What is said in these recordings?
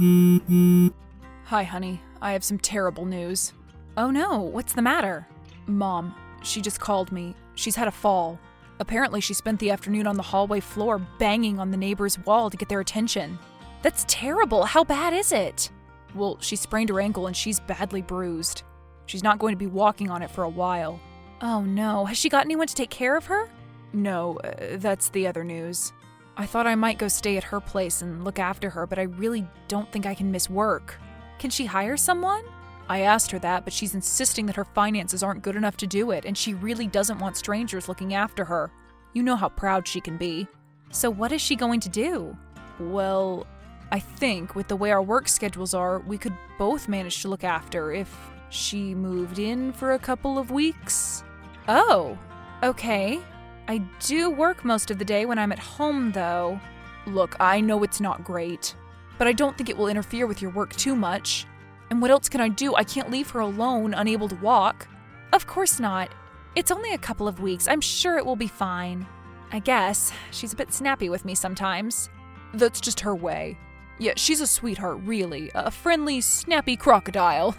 Hi, honey. I have some terrible news. Oh no, what's the matter? Mom, she just called me. She's had a fall. Apparently she spent the afternoon on the hallway floor banging on the neighbor's wall to get their attention. That's terrible. How bad is it? Well, she sprained her ankle and she's badly bruised. She's not going to be walking on it for a while. Oh no, has she got anyone to take care of her? No, that's the other news. I thought I might go stay at her place and look after her, but I really don't think I can miss work. Can she hire someone? I asked her that, but she's insisting that her finances aren't good enough to do it, and she really doesn't want strangers looking after her. You know how proud she can be. So what is she going to do? Well, I think with the way our work schedules are, we could both manage to look after if she moved in for a couple of weeks. Oh, okay. I do work most of the day when I'm at home, though. Look, I know it's not great, but I don't think it will interfere with your work too much. And what else can I do? I can't leave her alone, unable to walk. Of course not. It's only a couple of weeks. I'm sure it will be fine. I guess. She's a bit snappy with me sometimes. That's just her way. Yeah, she's a sweetheart, really. A friendly, snappy crocodile.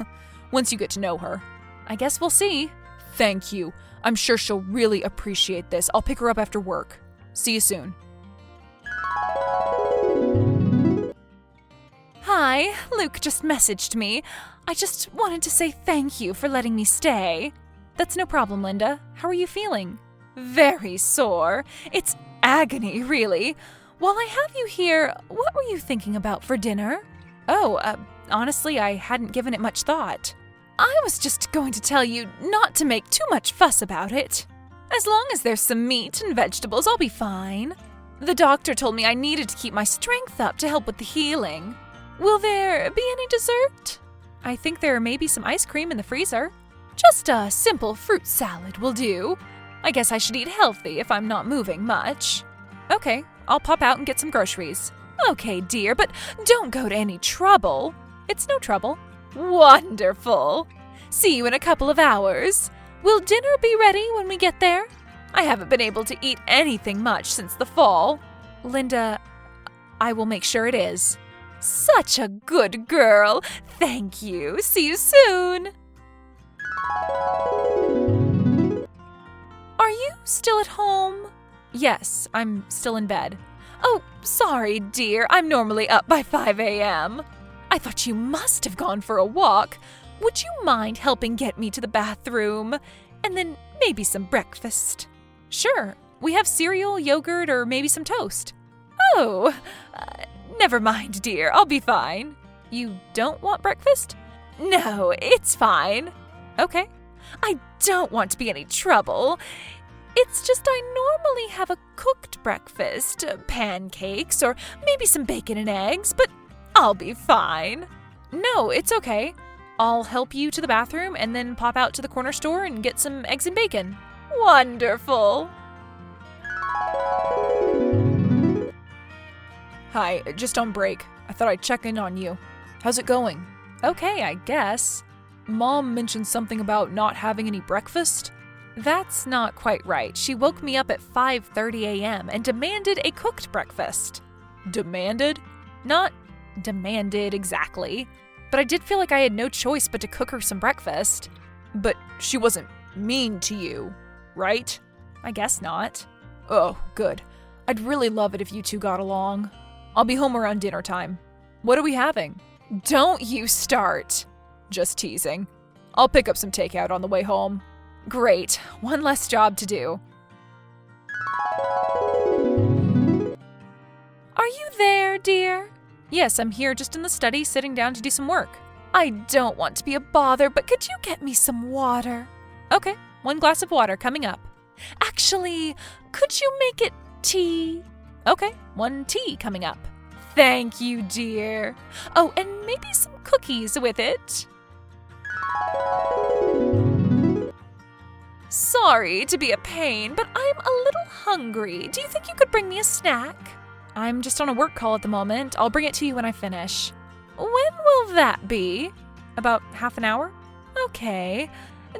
Once you get to know her. I guess we'll see. Thank you. I'm sure she'll really appreciate this. I'll pick her up after work. See you soon. Hi, Luke just messaged me. I just wanted to say thank you for letting me stay. That's no problem, Linda. How are you feeling? Very sore. It's agony, really. While I have you here, what were you thinking about for dinner? Oh, honestly, I hadn't given it much thought. I was just going to tell you not to make too much fuss about it. As long as there's some meat and vegetables, I'll be fine. The doctor told me I needed to keep my strength up to help with the healing. Will there be any dessert? I think there may be some ice cream in the freezer. Just a simple fruit salad will do. I guess I should eat healthy if I'm not moving much. Okay, I'll pop out and get some groceries. Okay, dear, but don't go to any trouble. It's no trouble. Wonderful. See you in a couple of hours. Will dinner be ready when we get there? I haven't been able to eat anything much since the fall. Linda, I will make sure it is. Such a good girl. Thank you. See you soon. Are you still at home? Yes, I'm still in bed. Oh, sorry, dear. I'm normally up by 5 a.m. I thought you must have gone for a walk. Would you mind helping get me to the bathroom? And then maybe some breakfast. Sure. We have cereal, yogurt, or maybe some toast. Oh, never mind, dear. I'll be fine. You don't want breakfast? No, it's fine. Okay. I don't want to be any trouble. It's just I normally have a cooked breakfast, pancakes, or maybe some bacon and eggs, but I'll be fine. No, it's okay. I'll help you to the bathroom and then pop out to the corner store and get some eggs and bacon. Wonderful. Hi, just on break. I thought I'd check in on you. How's it going? Okay, I guess. Mom mentioned something about not having any breakfast. That's not quite right. She woke me up at 5:30 a.m. and demanded a cooked breakfast. Demanded? Not demanded exactly, but I did feel like I had no choice but to cook her some breakfast. But she wasn't mean to you, right? I guess not. Oh, good. I'd really love it if you two got along. I'll be home around dinner time. What are we having? Don't you start. Just teasing. I'll pick up some takeout on the way home. Great. One less job to do. Are you there, dear? Yes, I'm here just in the study sitting down to do some work. I don't want to be a bother, but could you get me some water? Okay, 1 glass of water coming up. Actually, could you make it tea? Okay, 1 tea coming up. Thank you, dear. Oh, and maybe some cookies with it. Sorry to be a pain, but I'm a little hungry. Do you think you could bring me a snack? I'm just on a work call at the moment. I'll bring it to you when I finish. When will that be? About half an hour? Okay.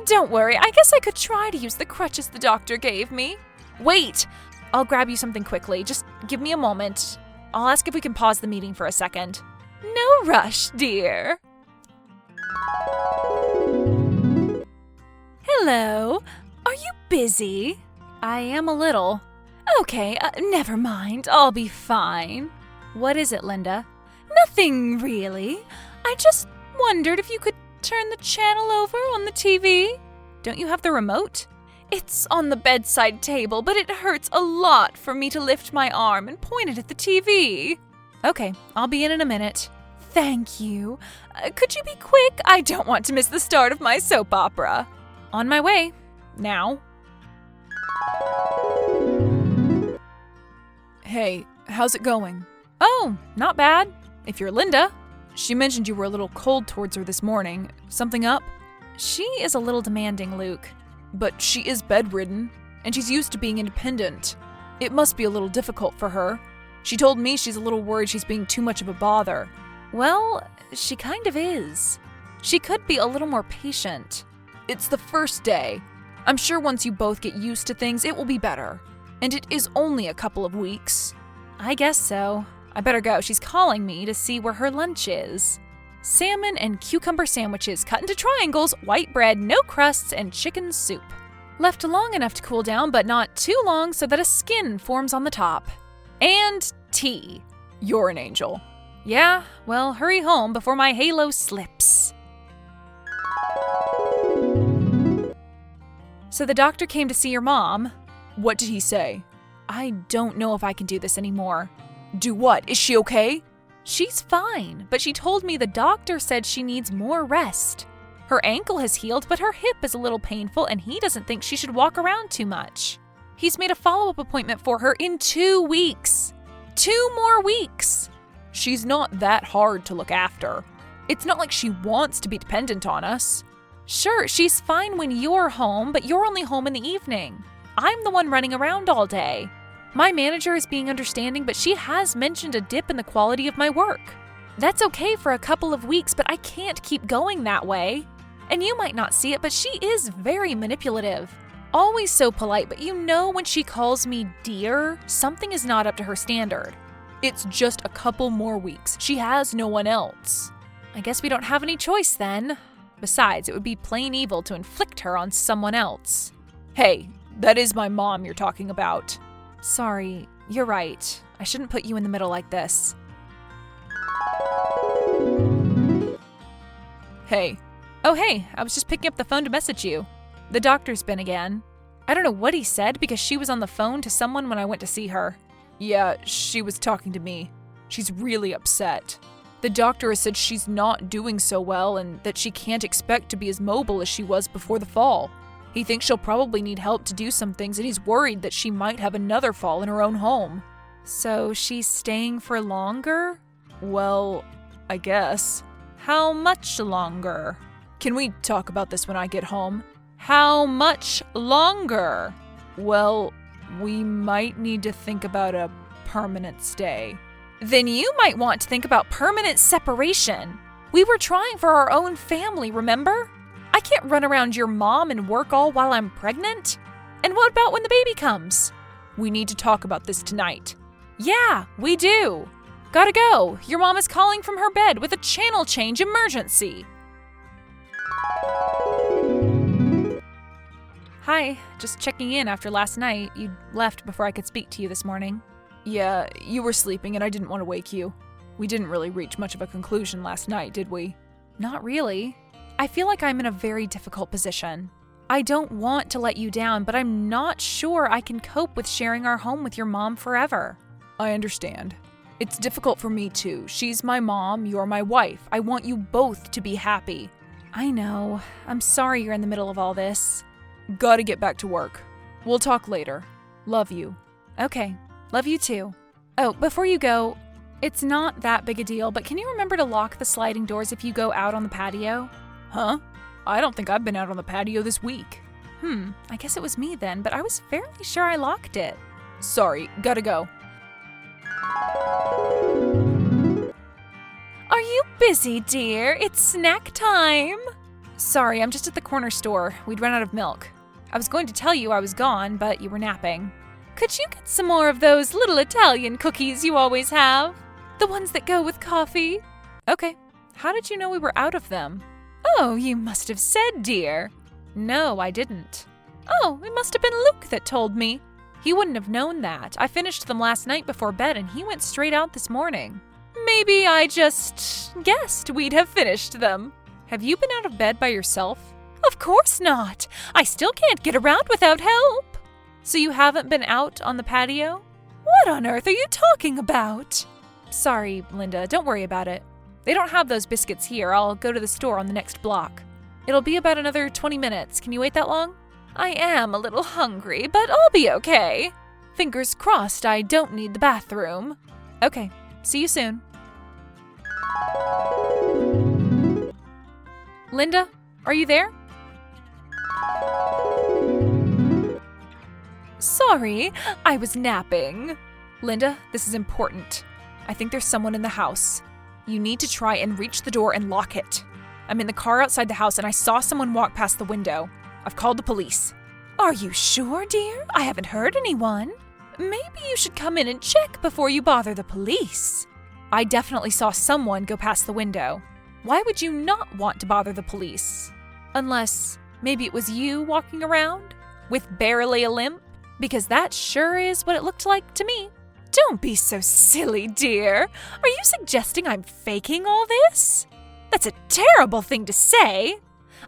Don't worry, I guess I could try to use the crutches the doctor gave me. Wait! I'll grab you something quickly. Just give me a moment. I'll ask if we can pause the meeting for a second. No rush, dear. Hello. Are you busy? I am a little. Okay, never mind. I'll be fine. What is it, Linda? Nothing really. I just wondered if you could turn the channel over on the TV. Don't you have the remote? It's on the bedside table, but it hurts a lot for me to lift my arm and point it at the TV. Okay, I'll be in a minute. Thank you. Could you be quick? I don't want to miss the start of my soap opera. On my way. Now. Hey, how's it going? Oh, not bad. If you're Linda. She mentioned you were a little cold towards her this morning. Something up? She is a little demanding, Luke. But she is bedridden, and she's used to being independent. It must be a little difficult for her. She told me she's a little worried she's being too much of a bother. Well, she kind of is. She could be a little more patient. It's the first day. I'm sure once you both get used to things, it will be better. And it is only a couple of weeks. I guess so. I better go. She's calling me to see where her lunch is. Salmon and cucumber sandwiches cut into triangles, white bread, no crusts, and chicken soup. Left long enough to cool down, but not too long so that a skin forms on the top. And tea. You're an angel. Yeah, well, hurry home before my halo slips. So the doctor came to see your mom. What did he say? I don't know if I can do this anymore. Do what? Is she okay? She's fine, but she told me the doctor said she needs more rest. Her ankle has healed, but her hip is a little painful, and he doesn't think she should walk around too much. He's made a follow-up appointment for her in 2 weeks. 2 more weeks. She's not that hard to look after. It's not like she wants to be dependent on us. Sure, she's fine when you're home, but you're only home in the evening. I'm the one running around all day. My manager is being understanding, but she has mentioned a dip in the quality of my work. That's okay for a couple of weeks, but I can't keep going that way. And you might not see it, but she is very manipulative. Always so polite, but you know when she calls me dear, something is not up to her standard. It's just a couple more weeks. She has no one else. I guess we don't have any choice then. Besides, it would be plain evil to inflict her on someone else. Hey, that is my mom you're talking about. Sorry, you're right. I shouldn't put you in the middle like this. Hey. Oh, hey, I was just picking up the phone to message you. The doctor's been again. I don't know what he said because she was on the phone to someone when I went to see her. Yeah, she was talking to me. She's really upset. The doctor has said she's not doing so well and that she can't expect to be as mobile as she was before the fall. He thinks she'll probably need help to do some things, and he's worried that she might have another fall in her own home. So she's staying for longer? Well, I guess. How much longer? Can we talk about this when I get home? How much longer? Well, we might need to think about a permanent stay. Then you might want to think about permanent separation. We were trying for our own family, remember? I can't run around your mom and work all while I'm pregnant. And what about when the baby comes? We need to talk about this tonight. Yeah, we do. Gotta go. Your mom is calling from her bed with a channel change emergency. Hi, just checking in after last night. You left before I could speak to you this morning. Yeah, you were sleeping and I didn't want to wake you. We didn't really reach much of a conclusion last night, did we? Not really. I feel like I'm in a very difficult position. I don't want to let you down, but I'm not sure I can cope with sharing our home with your mom forever. I understand. It's difficult for me too. She's my mom, you're my wife. I want you both to be happy. I know. I'm sorry you're in the middle of all this. Gotta get back to work. We'll talk later. Love you. Okay. Love you too. Oh, before you go, it's not that big a deal, but can you remember to lock the sliding doors if you go out on the patio? Huh? I don't think I've been out on the patio this week. I guess it was me then, but I was fairly sure I locked it. Sorry, gotta go. Are you busy, dear? It's snack time. Sorry, I'm just at the corner store. We'd run out of milk. I was going to tell you I was gone, but you were napping. Could you get some more of those little Italian cookies you always have? The ones that go with coffee? Okay. How did you know we were out of them? Oh, you must have said, dear. No, I didn't. Oh, it must have been Luke that told me. He wouldn't have known that. I finished them last night before bed and he went straight out this morning. Maybe I just guessed we'd have finished them. Have you been out of bed by yourself? Of course not. I still can't get around without help. So you haven't been out on the patio? What on earth are you talking about? Sorry, Linda, don't worry about it. They don't have those biscuits here. I'll go to the store on the next block. It'll be about another 20 minutes. Can you wait that long? I am a little hungry, but I'll be okay. Fingers crossed I don't need the bathroom. Okay, see you soon. Linda, are you there? Sorry, I was napping. Linda, this is important. I think there's someone in the house. You need to try and reach the door and lock it. I'm in the car outside the house and I saw someone walk past the window. I've called the police. Are you sure, dear? I haven't heard anyone. Maybe you should come in and check before you bother the police. I definitely saw someone go past the window. Why would you not want to bother the police? Unless maybe it was you walking around with barely a limp? Because that sure is what it looked like to me. Don't be so silly, dear. Are you suggesting I'm faking all this? That's a terrible thing to say.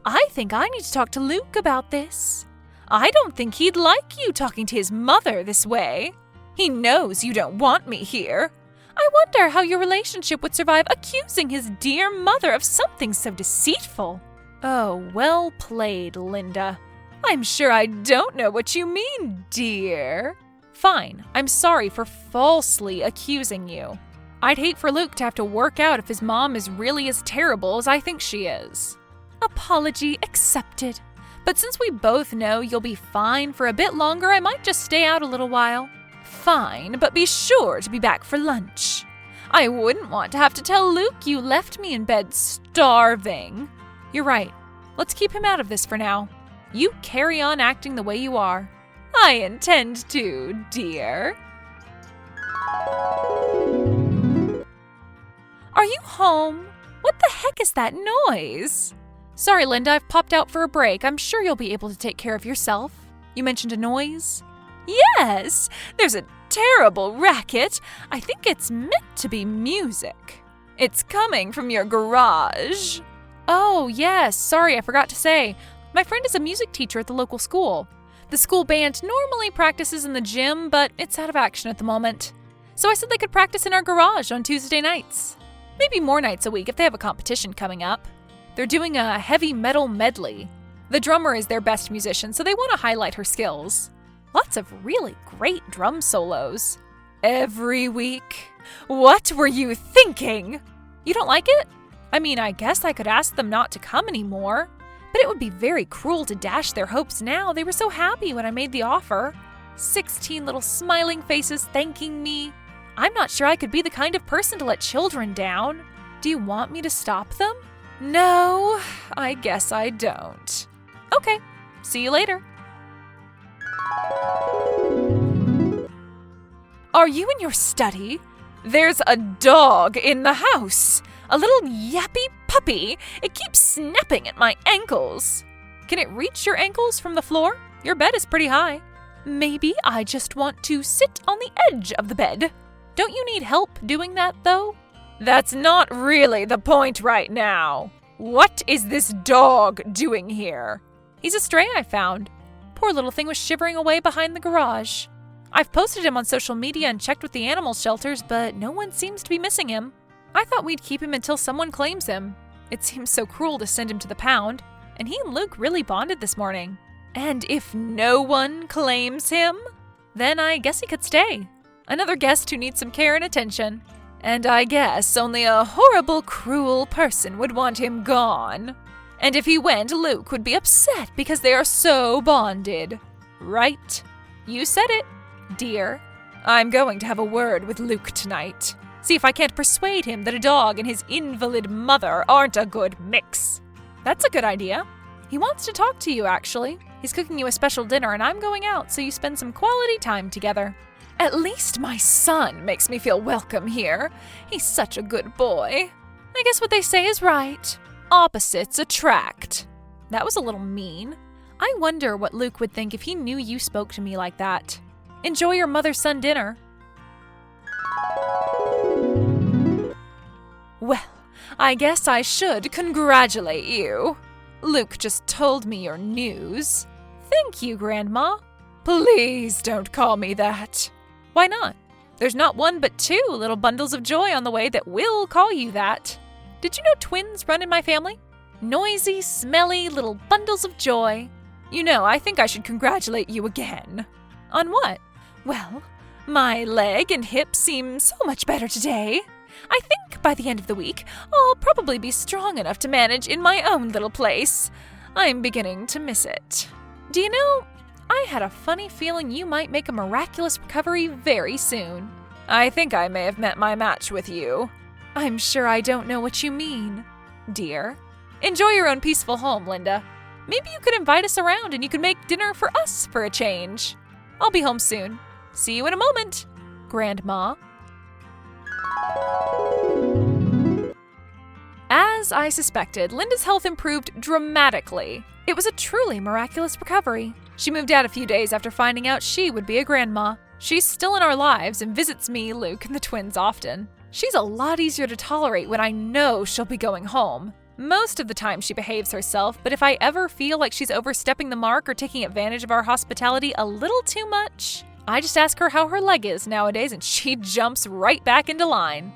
I think I need to talk to Luke about this. I don't think he'd like you talking to his mother this way. He knows you don't want me here. I wonder how your relationship would survive accusing his dear mother of something so deceitful. Oh, well played, Linda. I'm sure I don't know what you mean, dear. Fine, I'm sorry for falsely accusing you. I'd hate for Luke to have to work out if his mom is really as terrible as I think she is. Apology accepted. But since we both know you'll be fine for a bit longer, I might just stay out a little while. Fine, but be sure to be back for lunch. I wouldn't want to have to tell Luke you left me in bed starving. You're right. Let's keep him out of this for now. You carry on acting the way you are. I intend to, dear. Are you home? What the heck is that noise? Sorry, Linda, I've popped out for a break. I'm sure you'll be able to take care of yourself. You mentioned a noise? Yes, there's a terrible racket. I think it's meant to be music. It's coming from your garage. Oh, yes. Sorry, I forgot to say. My friend is a music teacher at the local school. The school band normally practices in the gym, but it's out of action at the moment. So I said they could practice in our garage on Tuesday nights. Maybe more nights a week if they have a competition coming up. They're doing a heavy metal medley. The drummer is their best musician, so they want to highlight her skills. Lots of really great drum solos. Every week? What were you thinking? You don't like it? I mean, I guess I could ask them not to come anymore. But it would be very cruel to dash their hopes now. They were so happy when I made the offer. 16 little smiling faces thanking me. I'm not sure I could be the kind of person to let children down. Do you want me to stop them? No, I guess I don't. Okay, see you later. Are you in your study? There's a dog in the house. A little yappy puppy. It keeps snapping at my ankles. Can it reach your ankles from the floor? Your bed is pretty high. Maybe I just want to sit on the edge of the bed. Don't you need help doing that, though? That's not really the point right now. What is this dog doing here? He's a stray I found. Poor little thing was shivering away behind the garage. I've posted him on social media and checked with the animal shelters, but no one seems to be missing him. I thought we'd keep him until someone claims him. It seems so cruel to send him to the pound, and he and Luke really bonded this morning. And if no one claims him? Then I guess he could stay. Another guest who needs some care and attention. And I guess only a horrible, cruel person would want him gone. And if he went, Luke would be upset because they are so bonded. Right? You said it, dear. I'm going to have a word with Luke tonight. See if I can't persuade him that a dog and his invalid mother aren't a good mix. That's a good idea. He wants to talk to you, actually. He's cooking you a special dinner and I'm going out so you spend some quality time together. At least my son makes me feel welcome here. He's such a good boy. I guess what they say is right. Opposites attract. That was a little mean. I wonder what Luke would think if he knew you spoke to me like that. Enjoy your mother-son dinner. Well, I guess I should congratulate you. Luke just told me your news. Thank you, Grandma. Please don't call me that. Why not? There's not one but two little bundles of joy on the way that will call you that. Did you know twins run in my family? Noisy, smelly little bundles of joy. You know, I think I should congratulate you again. On what? Well, my leg and hip seem so much better today. I think by the end of the week, I'll probably be strong enough to manage in my own little place. I'm beginning to miss it. Do you know, I had a funny feeling you might make a miraculous recovery very soon. I think I may have met my match with you. I'm sure I don't know what you mean, dear. Enjoy your own peaceful home, Linda. Maybe you could invite us around and you could make dinner for us for a change. I'll be home soon. See you in a moment, Grandma. As I suspected, Linda's health improved dramatically. It was a truly miraculous recovery. She moved out a few days after finding out she would be a grandma. She's still in our lives and visits me, Luke, and the twins often. She's a lot easier to tolerate when I know she'll be going home. Most of the time she behaves herself, but if I ever feel like she's overstepping the mark or taking advantage of our hospitality a little too much, I just ask her how her leg is nowadays and she jumps right back into line.